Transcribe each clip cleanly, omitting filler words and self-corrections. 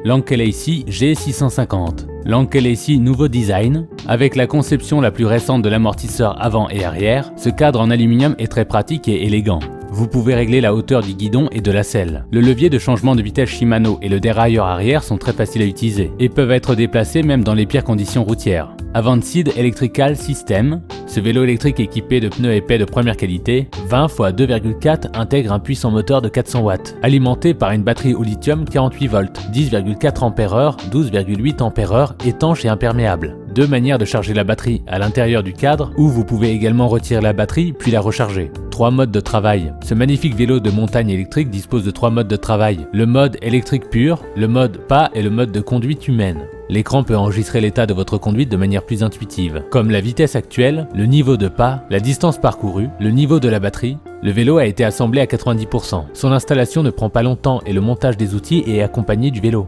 L'Ankelesi G650. L'Ankelesi nouveau design, avec la conception la plus récente de l'amortisseur avant et arrière, ce cadre en aluminium est très pratique et élégant. Vous pouvez régler la hauteur du guidon et de la selle. Le levier de changement de vitesse Shimano et le dérailleur arrière sont très faciles à utiliser et peuvent être déplacés même dans les pires conditions routières. Avantseed Electrical System, ce vélo électrique équipé de pneus épais de première qualité, 20 x 2,4 intègre un puissant moteur de 400 watts, alimenté par une batterie au lithium 48 volts, 10,4 Ah, 12,8 Ah, étanche et imperméable. Deux manières de charger la batterie à l'intérieur du cadre, où vous pouvez également retirer la batterie puis la recharger. 3 modes de travail. Ce magnifique vélo de montagne électrique dispose de 3 modes de travail. Le mode électrique pur, le mode pas et le mode de conduite humaine. L'écran peut enregistrer l'état de votre conduite de manière plus intuitive, comme la vitesse actuelle, le niveau de pas, la distance parcourue, le niveau de la batterie. Le vélo a été assemblé à 90%. Son installation ne prend pas longtemps et le montage des outils est accompagné du vélo.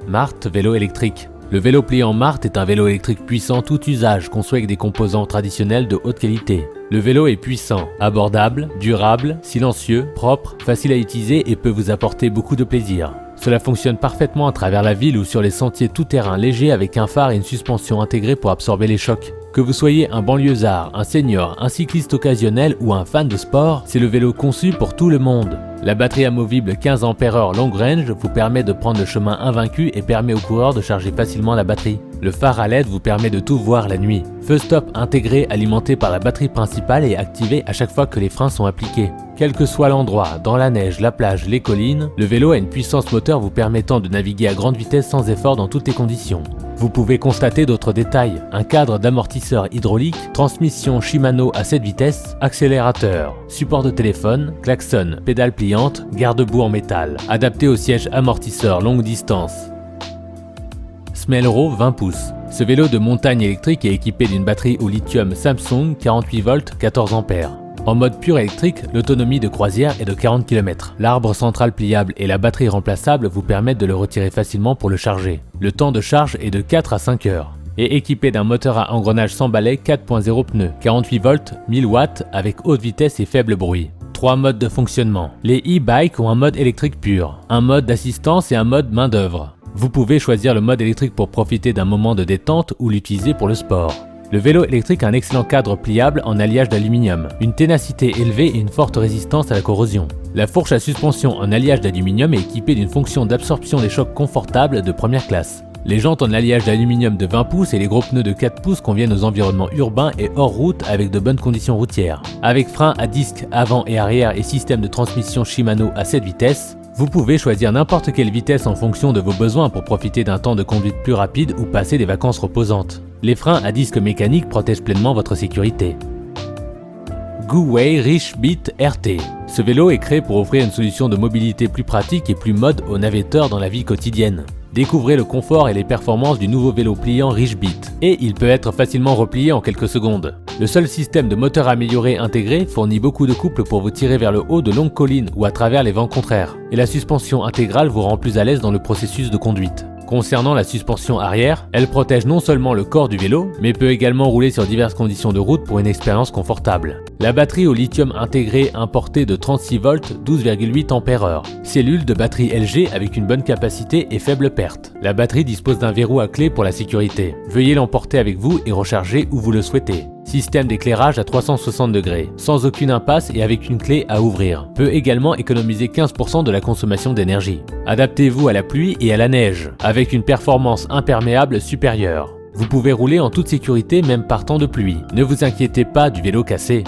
Mart vélo électrique. Le vélo pliant Mart est un vélo électrique puissant tout usage conçu avec des composants traditionnels de haute qualité. Le vélo est puissant, abordable, durable, silencieux, propre, facile à utiliser et peut vous apporter beaucoup de plaisir. Cela fonctionne parfaitement à travers la ville ou sur les sentiers tout-terrain légers avec un phare et une suspension intégrée pour absorber les chocs. Que vous soyez un banlieusard, un senior, un cycliste occasionnel ou un fan de sport, c'est le vélo conçu pour tout le monde. La batterie amovible 15 Ah long range vous permet de prendre le chemin invaincu et permet aux coureurs de charger facilement la batterie. Le phare à LED vous permet de tout voir la nuit. Feu stop intégré alimenté par la batterie principale et activé à chaque fois que les freins sont appliqués. Quel que soit l'endroit, dans la neige, la plage, les collines, le vélo a une puissance moteur vous permettant de naviguer à grande vitesse sans effort dans toutes les conditions. Vous pouvez constater d'autres détails, un cadre d'amortisseur hydraulique, transmission Shimano à 7 vitesses, accélérateur, support de téléphone, klaxon, pédale pliante, garde-boue en métal, adapté au siège amortisseur longue distance. Smelro 20 pouces. Ce vélo de montagne électrique est équipé d'une batterie au lithium Samsung 48 volts 14 ampères. En mode pur électrique, l'autonomie de croisière est de 40 km. L'arbre central pliable et la batterie remplaçable vous permettent de le retirer facilement pour le charger. Le temps de charge est de 4 à 5 heures. Et équipé d'un moteur à engrenage sans balai 4.0 pneus, 48 volts, 1000 watts avec haute vitesse et faible bruit. 3 modes de fonctionnement. Les e-bikes ont un mode électrique pur, un mode d'assistance et un mode main d'œuvre. Vous pouvez choisir le mode électrique pour profiter d'un moment de détente ou l'utiliser pour le sport. Le vélo électrique a un excellent cadre pliable en alliage d'aluminium, une ténacité élevée et une forte résistance à la corrosion. La fourche à suspension en alliage d'aluminium est équipée d'une fonction d'absorption des chocs confortable de première classe. Les jantes en alliage d'aluminium de 20 pouces et les gros pneus de 4 pouces conviennent aux environnements urbains et hors route avec de bonnes conditions routières. Avec frein à disque avant et arrière et système de transmission Shimano à 7 vitesses, vous pouvez choisir n'importe quelle vitesse en fonction de vos besoins pour profiter d'un temps de conduite plus rapide ou passer des vacances reposantes. Les freins à disque mécanique protègent pleinement votre sécurité. Guwei Richbit RT. Ce vélo est créé pour offrir une solution de mobilité plus pratique et plus mode aux navetteurs dans la vie quotidienne. Découvrez le confort et les performances du nouveau vélo pliant Richbit. Et il peut être facilement replié en quelques secondes. Le seul système de moteur amélioré intégré fournit beaucoup de couple pour vous tirer vers le haut de longues collines ou à travers les vents contraires. Et la suspension intégrale vous rend plus à l'aise dans le processus de conduite. Concernant la suspension arrière, elle protège non seulement le corps du vélo, mais peut également rouler sur diverses conditions de route pour une expérience confortable. La batterie au lithium intégré importée de 36 volts 12,8 Ah. Cellule de batterie LG avec une bonne capacité et faible perte. La batterie dispose d'un verrou à clé pour la sécurité. Veuillez l'emporter avec vous et recharger où vous le souhaitez. Système d'éclairage à 360 degrés, sans aucune impasse et avec une clé à ouvrir. Peut également économiser 15% de la consommation d'énergie. Adaptez-vous à la pluie et à la neige, avec une performance imperméable supérieure. Vous pouvez rouler en toute sécurité même par temps de pluie. Ne vous inquiétez pas du vélo cassé.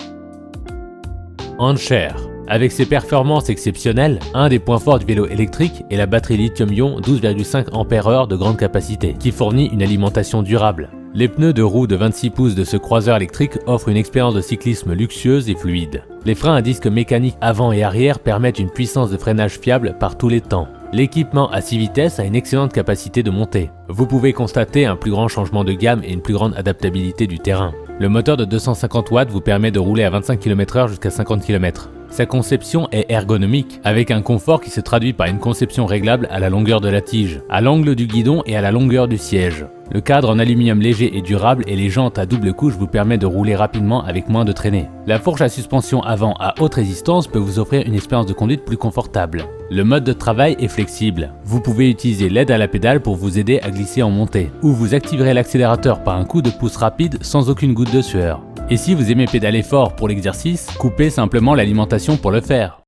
Ancher. Avec ses performances exceptionnelles, un des points forts du vélo électrique est la batterie lithium-ion 12,5 Ah de grande capacité, qui fournit une alimentation durable. Les pneus de roue de 26 pouces de ce croiseur électrique offrent une expérience de cyclisme luxueuse et fluide. Les freins à disque mécaniques avant et arrière permettent une puissance de freinage fiable par tous les temps. L'équipement à 6 vitesses a une excellente capacité de montée. Vous pouvez constater un plus grand changement de gamme et une plus grande adaptabilité du terrain. Le moteur de 250 watts vous permet de rouler à 25 km/h jusqu'à 50 km. Sa conception est ergonomique, avec un confort qui se traduit par une conception réglable à la longueur de la tige, à l'angle du guidon et à la longueur du siège. Le cadre en aluminium léger et durable et les jantes à double couche vous permettent de rouler rapidement avec moins de traînées. La fourche à suspension avant à haute résistance peut vous offrir une expérience de conduite plus confortable. Le mode de travail est flexible. Vous pouvez utiliser l'aide à la pédale pour vous aider à glisser en montée, ou vous activerez l'accélérateur par un coup de pouce rapide sans aucune goutte de sueur. Et si vous aimez pédaler fort pour l'exercice, coupez simplement l'alimentation pour le faire.